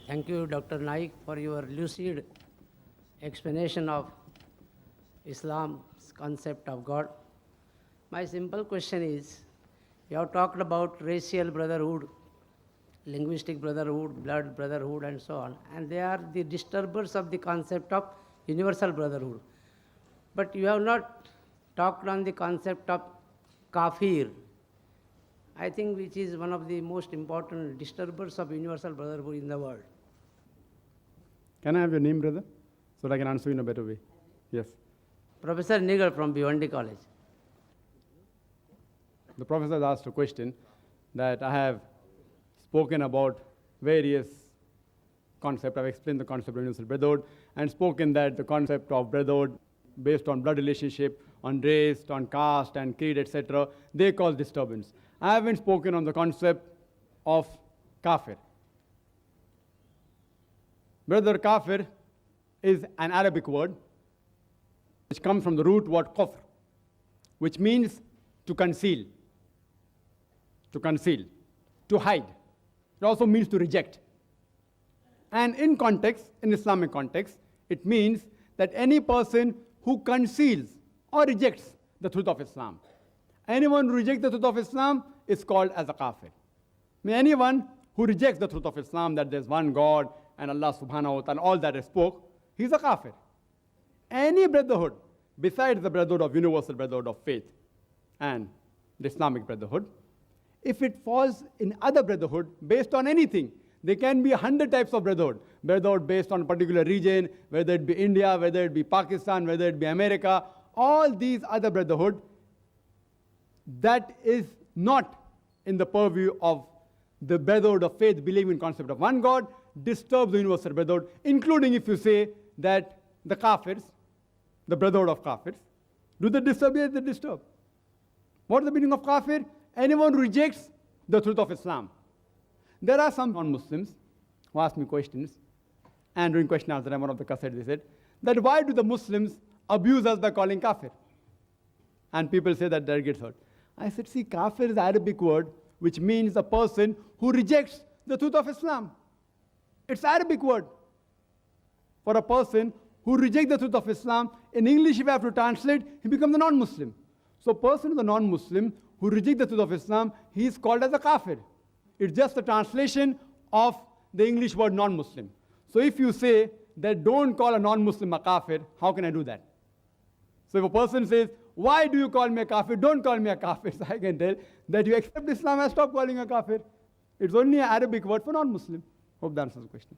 Thank you, Dr. Naik, for your lucid explanation of Islam's concept of God. My simple question is, you have talked about racial brotherhood, linguistic brotherhood, blood brotherhood, and so on, and they are the disturbers of the concept of universal brotherhood. But you have not talked on the concept of Kaafir, I think, which is one of the most important disturbers of universal brotherhood in the world. Can I have your name, brother, so that I can answer you in a better way? Yes. Professor Nigel from Bhiwandi College. The professor has asked a question that I have spoken about various concepts. I've explained the concept of universal brotherhood and spoken that the concept of brotherhood based on blood relationship, on race, on caste and creed, etc., they cause disturbance. I haven't spoken on the concept of Kaafir. Brother, Kaafir is an Arabic word which comes from the root word kufr, which means to conceal, to hide. It also means to reject. And in context, in Islamic context, it means that any person who conceals or rejects the truth of Islam. Anyone who rejects the truth of Islam is called as a kafir. Anyone who rejects the truth of Islam, that there's one God and Allah subhanahu wa ta'ala, all that I spoke, he's a kafir. Any brotherhood besides the brotherhood of universal brotherhood of faith and the Islamic brotherhood, if it falls in other brotherhood based on anything, there can be 100 types of brotherhood. Brotherhood based on a particular region, whether it be India, whether it be Pakistan, whether it be America, all these other brotherhood, that is not in the purview of the brotherhood of faith, believing in concept of one God, disturbs the universal brotherhood, including if you say that the kafirs, the brotherhood of kafirs, do they disturb? Yes, they disturb. What is the meaning of kafir? Anyone who rejects the truth of Islam. There are some non-Muslims who ask me questions, and during question answer time, one of the cassettes, they said, that why do the Muslims abuse us by calling kafir? And people say that gets hurt. I said, see, kafir is an Arabic word which means a person who rejects the truth of Islam. It's an Arabic word. For a person who rejects the truth of Islam, in English if I have to translate, he becomes a non-Muslim. So a person who is a non-Muslim who rejects the truth of Islam, he is called as a kafir. It's just a translation of the English word non-Muslim. So if you say that don't call a non-Muslim a kafir, how can I do that? So if a person says, why do you call me a kafir? Don't call me a kafir. So I can tell that you accept Islam and stop calling a kafir. It's only an Arabic word for non-Muslim. Hope that answers the question.